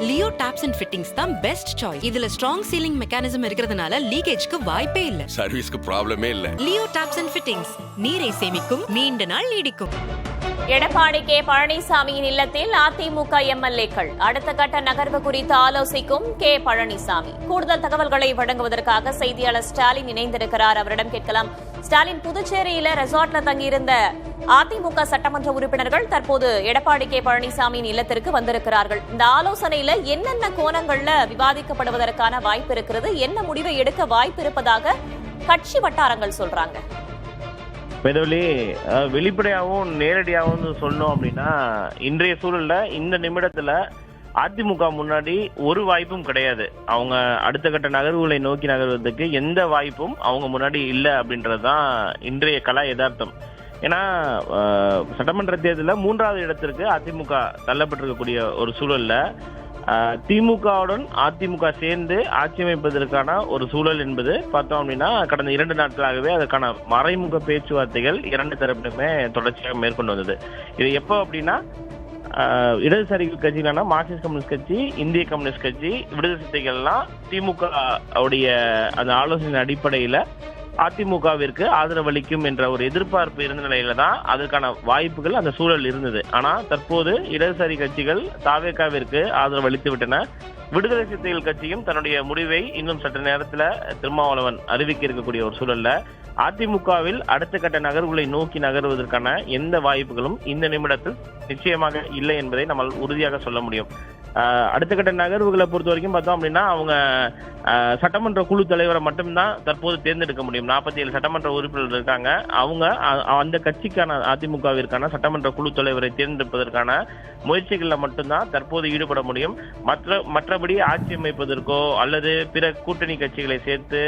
Leo tops and fittings தான் best choice. இதுல strong ceiling mechanism இருக்கிறதுனால லீக்கேஜ்க்கு வாய்ப்பே இல்ல. சர்வீஸ்க்கு ப்ராப்ளமே இல்ல. லியோ டாப்ஸ் அண்ட் ஃபிட்டிங்ஸ் நீரை சேமிக்கும், நீண்ட நாள் நீடிக்கும். எடப்பாடி கே பழனிசாமியின் இல்லத்தில் அதிமுக எம்எல்ஏக்கள் அடுத்த கட்ட நகர்வு குறித்து ஆலோசிக்கும் கே பழனிசாமி. கூடுதல் தகவல்களை வழங்குவதற்காக செய்தியாளர் ஸ்டாலின் இணைந்திருக்கிறார். அவரிடம் கேட்கலாம். ஸ்டாலின், புதுச்சேரியில ரெசார்ட்ல தங்கியிருந்த அதிமுக சட்டமன்ற உறுப்பினர்கள் தற்போது எடப்பாடி கே பழனிசாமியின் இல்லத்திற்கு வந்திருக்கிறார்கள். இந்த ஆலோசனையில என்னென்ன கோணங்கள்ல விவாதிக்கப்படுவதற்கான வாய்ப்பு இருக்கிறது, என்ன முடிவை எடுக்க வாய்ப்பு இருப்பதாக கட்சி வட்டாரங்கள் சொல்றாங்க? மெதுவலி வெளிப்படையாகவும் நேரடியாகவும் சொல்லணும் அப்படின்னா, இன்றைய சூழல்ல இந்த நிமிடத்துல அதிமுக முன்னாடி ஒரு வாய்ப்பும் கிடையாது. அவங்க அடுத்த கட்ட நகர்வுகளை நோக்கி நகர்வதற்கு எந்த வாய்ப்பும் அவங்க முன்னாடி இல்லை அப்படின்றதுதான் இன்றைய கலா யதார்த்தம். ஏன்னா சட்டமன்ற தேர்தலில் 3வது இடத்திற்கு அதிமுக தள்ளப்பட்டிருக்கக்கூடிய ஒரு சூழல்ல திமுகவுடன் அதிமுக சேர்ந்து ஆட்சி அமைப்பதற்கான ஒரு சூழல் என்பது பார்த்தோம் அப்படின்னா கடந்த 2 நாட்களாகவே அதற்கான மறைமுக பேச்சுவார்த்தைகள் 2 தரப்பிலுமே தொடர்ச்சியாக மேற்கொண்டு வந்தது. இது எப்போ அப்படின்னா இடதுசாரிகள் கட்சிகளான மார்க்சிஸ்ட் கம்யூனிஸ்ட் கட்சி, இந்திய கம்யூனிஸ்ட் கட்சி, விடுதலை சிறுத்தைகள்லாம் திமுக உடைய அந்த ஆலோசனை அடிப்படையில அதிமுகவிற்கு ஆதரவளிக்கும் என்ற ஒரு எதிர்பார்ப்பு இருந்த நிலையில தான் அதற்கான வாய்ப்புகள், அந்த சூழல் இருந்தது. ஆனா தற்போது இடதுசாரி கட்சிகள் தாவேகாவிற்கு ஆதரவு அளித்து விட்டன. விடுதலை சிறுத்தைகள் கட்சியும் தன்னுடைய முடிவை இன்னும் சற்று நேரத்துல திருமாவளவன் அறிவிக்க இருக்கக்கூடிய ஒரு சூழல்ல அதிமுகவில் அடுத்த கட்ட நகர்வுகளை நோக்கி நகர்வதற்கான எந்த வாய்ப்புகளும் இந்த நிமிடத்தில் நிச்சயமாக இல்லை என்பதை நம்மால் உறுதியாக சொல்ல முடியும். அடுத்த கட்ட நகர்வுகளை பொறுத்த வரைக்கும் பார்த்தோம் அப்படின்னா அவங்க சட்டமன்ற குழு தலைவரை மட்டும்தான் தற்போது தேர்ந்தெடுக்க முடியும். 47 சட்டமன்ற உறுப்பினர்கள் இருக்காங்க. அவங்க அந்த கட்சிக்கான அதிமுகவிற்கான சட்டமன்ற குழு தலைவரை தேர்ந்தெடுப்பதற்கான முயற்சிகளில் மட்டும்தான் தற்போது ஈடுபட முடியும். மற்றபடி ஆட்சி அமைப்பதற்கோ அல்லது பிற கூட்டணி கட்சிகளை சேர்த்து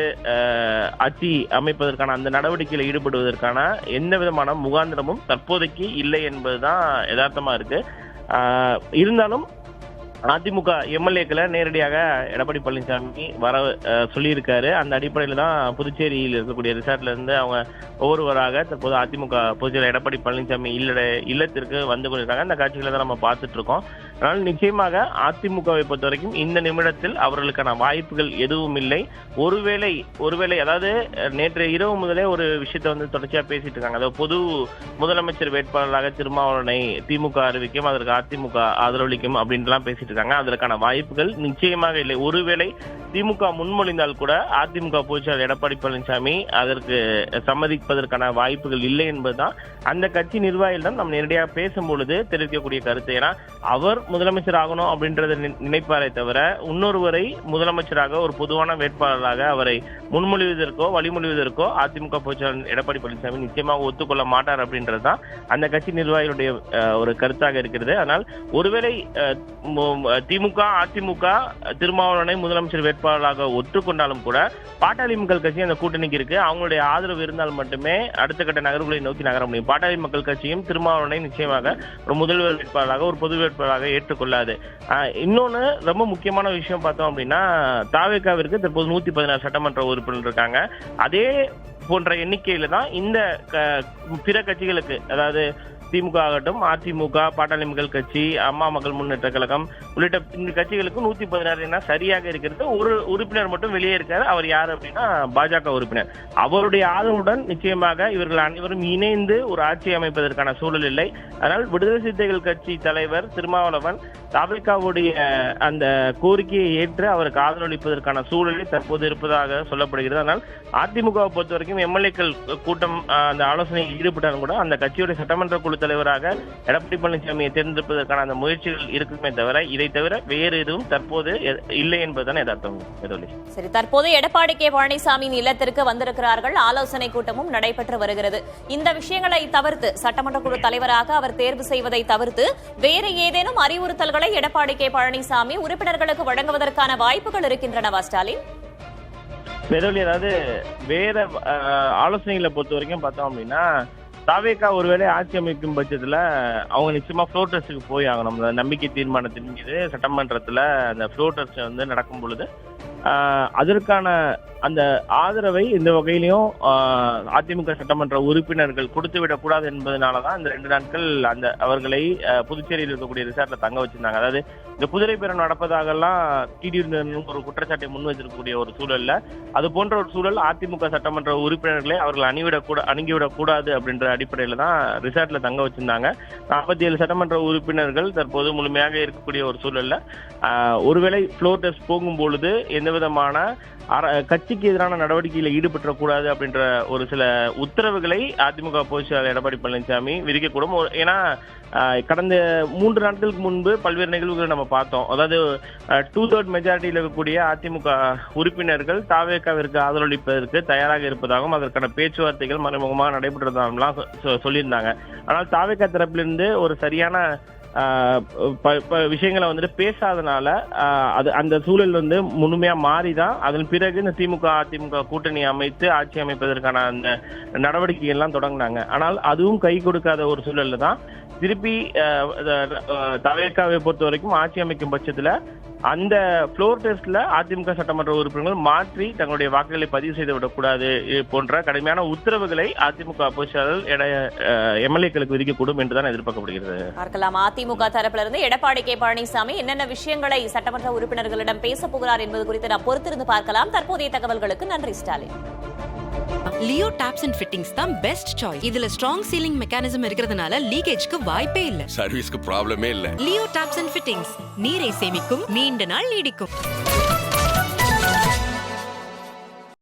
ஆட்சி அமைப்பதற்கான அந்த நடவடிக்கையில் ஈடுபடுவதற்கான எந்த விதமான முகாந்திரமும் தற்போதைக்கு இல்லை என்பதுதான் யதார்த்தமா இருக்கு. இருந்தாலும் அதிமுக எம்எல்ஏக்களை நேரடியாக எடப்பாடி பழனிசாமி வர சொல்லியிருக்காரு. அந்த அடிப்படையில தான் புதுச்சேரியில் இருக்கக்கூடிய ரிசார்ட்ல இருந்து அவங்க ஒவ்வொருவராக தற்போது அதிமுக பொதுச்செயலர் எடப்பாடி பழனிசாமி இல்லத்திற்கு வந்து கொண்டிருக்காங்க. அந்த காட்சிகளை தான் நம்ம பார்த்துட்டு இருக்கோம். அதனால் நிச்சயமாக அதிமுகவை பொறுத்த வரைக்கும் இந்த நிமிடத்தில் அவர்களுக்கான வாய்ப்புகள் எதுவும் இல்லை. ஒருவேளை அதாவது நேற்று இரவு முதலே ஒரு விஷயத்தை வந்து தொடர்ச்சியா பேசிட்டு இருக்காங்க. அதாவது பொது முதலமைச்சர் வேட்பாளராக திருமாவளவனை திமுக அறிவிக்கும், அதற்கு அதிமுக ஆதரவளிக்கும் அப்படின்லாம் பேசிட்டு இருக்காங்க. அதற்கான வாய்ப்புகள் நிச்சயமாக இல்லை. ஒருவேளை திமுக முன்மொழிந்தால் கூட அதிமுக பொதுச்செயலர் எடப்பாடி பழனிசாமி அதற்கு சம்மதிப்பதற்கான வாய்ப்புகள் இல்லை என்பதுதான் அந்த கட்சி நிர்வாகிகள் தான் நம்ம நேரடியாக பேசும்பொழுது தெரிவிக்கக்கூடிய கருத்து. ஏன்னா அவர் முதலமைச்சர் ஆகணும் அப்படின்றத நினைப்பாரே தவிர இன்னொருவரை முதலமைச்சராக ஒரு பொதுவான வேட்பாளராக அவரை முன்மொழிவதற்கோ வழிமொழிவதற்கோ அதிமுக பொதுச்செயலர் எடப்பாடி பழனிசாமி நிச்சயமாக ஒத்துக்கொள்ள மாட்டார் அப்படின்றதுதான் அந்த கட்சி நிர்வாகிகளுடைய ஒரு கருத்தாக இருக்கிறது. ஆனால் ஒருவேளை திமுக அதிமுக திருமாவளவனை முதலமைச்சர் வேட்பாளராக ஒற்றுக்கொண்டாலும் கூட பாட்டாளி மக்கள் கட்சி அந்த கூட்டணிக்கு இருக்கு. அவங்களுடைய ஆதரவு இருந்தால் மட்டுமே அடுத்த கட்ட நகர்வுகளை நோக்கி நகர முடியும். பாட்டாளி மக்கள் கட்சியும் திருமாவளவனை நிச்சயமாக ஒரு முதல்வர் வேட்பாளராக ஒரு பொது வேட்பாளராக ஏற்றுக்கொள்ளாது. இன்னொன்னு ரொம்ப முக்கியமான விஷயம் பார்த்தோம் அப்படின்னா, தாவேகாவிற்கு தற்போது 116 சட்டமன்ற உறுப்பினர் இருக்காங்க. அதே போன்ற எண்ணிக்கையில தான் இந்த பிற கட்சிகளுக்கு, அதாவது திமுக ஆகட்டும், அதிமுக, பாட்டாளி மக்கள் கட்சி, அம்மா மக்கள் முன்னேற்ற கழகம் உள்ளிட்ட இந்த கட்சிகளுக்கு 116 சரியாக இருக்கிறது. ஒரு உறுப்பினர் மட்டும் வெளியே இருக்காரு. அவர் யார் அப்படின்னா பாஜக உறுப்பினர். அவருடைய ஆதரவுடன் நிச்சயமாக இவர்கள் அனைவரும் இணைந்து ஒரு ஆட்சி அமைப்பதற்கான சூழல் இல்லை. அதனால் விடுதலை சிறுத்தைகள் கட்சி தலைவர் திருமாவளவன் தாவேகாவுடைய அந்த கோரிக்கையை ஏற்று அவருக்கு ஆதரவளிப்பதற்கான சூழலை தற்போது இருப்பதாக சொல்லப்படுகிறது. ஆனால் அதிமுகவை பொறுத்த வரைக்கும் எம்எல்ஏக்கள் கூட்டம் அந்த ஆலோசனையில் ஈடுபட்டாலும் கூட அந்த கட்சியுடைய சட்டமன்ற குழு தலைவராக எடப்பாடி பழனிசாமியை தேர்ந்தெடுப்பதற்கான அந்த முயற்சிகள் இருக்குமே தவிர இதை தவிர வேறு எதுவும் தற்போது இல்லை என்பதுதான் யதார்த்தம். சரி, தற்போது எடப்பாடி கே பழனிசாமியின் இல்லத்திற்கு வந்திருக்கிறார்கள். ஆலோசனை கூட்டமும் நடைபெற்று வருகிறது. இந்த விஷயங்களை தவிர்த்து சட்டமன்ற குழு தலைவராக அவர் தேர்வு செய்வதை தவிர்த்து வேறு ஏதேனும் அறிவுறுத்தல்களை எடப்பாடி கே பழனிசாமி உறுப்பினர்களுக்கு வழங்குவதற்கான வாய்ப்புகள் இருக்கின்றனவா ஸ்டாலின்? அதாவது வேற ஆலோசனைகளை பொறுத்த வரைக்கும் பார்த்தோம் அப்படின்னா, தாவேகா ஒருவேளை ஆட்சி அமைக்கும் பட்சத்துல அவங்க நிச்சயமா ஃப்ளோர் டெஸ்ட்டுக்கு போய் ஆகணும். நம்பிக்கை தீர்மானத்தின் மீது சட்டமன்றத்துல அந்த ஃப்ளோர் டெஸ்ட் வந்து நடக்கும் பொழுது அதற்கான அந்த ஆதரவை இந்த வகையிலையும் அதிமுக சட்டமன்ற உறுப்பினர்கள் கொடுத்து விடக்கூடாது என்பதனாலதான் இந்த 2 நாட்கள் அந்த அவர்களை புதுச்சேரியில் இருக்கக்கூடிய ரிசார்ட்ல தங்க வச்சிருந்தாங்க. அதாவது இந்த குதிரை பேரம் நடப்பதாகலாம் டிடிவி ஒரு குற்றச்சாட்டை முன் வச்சிருக்கக்கூடிய ஒரு சூழல்ல அது போன்ற ஒரு சூழல் அதிமுக சட்டமன்ற உறுப்பினர்களை அவர்கள் அணுகிவிடக் கூடாது அப்படின்ற அடிப்படையில தான் ரிசார்ட்ல தங்க வச்சிருந்தாங்க. 47 சட்டமன்ற உறுப்பினர்கள் தற்போது முழுமையாக இருக்கக்கூடிய ஒரு சூழல்ல ஒருவேளை ஃப்ளோர் டெஸ்ட் போகும் பொழுது எந்த விதமான கட்சிக்கு எதிரான நடவடிக்கையில் ஈடுபட்டக்கூடாது அப்படின்ற ஒரு சில உத்தரவுகளை அதிமுக பொதுச் செயலாளர் எடப்பாடி பழனிசாமி விதிக்கக்கூடும். ஏன்னா கடந்த 3 நாட்களுக்கு முன்பு பல்வேறு நிகழ்வுகளை நம்ம பார்த்தோம். அதாவது 2/3 மெஜாரிட்டியில் இருக்கக்கூடிய அதிமுக உறுப்பினர்கள் தாவேகாவிற்கு ஆதரவளிப்பதற்கு தயாராக இருப்பதாகவும் அதற்கான பேச்சுவார்த்தைகள் மறைமுகமாக நடைபெற்றதாகவும் சொல்லியிருந்தாங்க. ஆனால் தாவேகா தரப்பிலிருந்து ஒரு சரியான விஷயங்களை வந்துட்டு பேசாதனால அது அந்த சூழல் வந்து முழுமையா மாறிதான் அதன் பிறகு இந்த திமுக அதிமுக கூட்டணி அமைத்து ஆட்சி அமைப்பதற்கான அந்த நடவடிக்கை எல்லாம் தொடங்கினாங்க. ஆனால் அதுவும் கை கொடுக்காத ஒரு சூழல்ல தான் திருப்பி தவேகாவை பொறுத்த வரைக்கும் ஆட்சி அமைக்கும் பட்சத்துல அந்த ஃப்ளோர் டெஸ்ட்ல அதிமுக சட்டமன்ற உறுப்பினர்கள் மாற்றி தங்களுடைய வாக்குகளை பதிவு செய்து விடக்கூடாது போன்ற கடுமையான உத்தரவுகளை அதிமுக பொதுச் செயலாளர் எம்எல்ஏக்களுக்கு விதிக்கக்கூடும் என்றுதான் எதிர்பார்க்கப்படுகிறது. பார்க்கலாம் அதிமுக தரப்பிலிருந்து எடப்பாடி கே பழனிசாமி என்னென்ன விஷயங்களை சட்டமன்ற உறுப்பினர்களிடம் பேச போகிறார் என்பது குறித்து நாம் பொறுத்திருந்து பார்க்கலாம். தற்போதைய தகவல்களுக்கு நன்றி Stalin. Leo tops and fittings தான் பெஸ்ட் சாய்ஸ். இதுல ஸ்ட்ராங் சீலிங் மெக்கானிசம் இருக்கிறதுனால லீக்கேஜ்க்கு வாய்ப்பே இல்ல. சர்வீஸ்க்கு ப்ராப்ளமே இல்ல. லியோ டாப்ஸ் அண்ட் ஃபிட்டிங்ஸ் நீரை சேமிக்கும், நீண்ட நாள் நீடிக்கும்.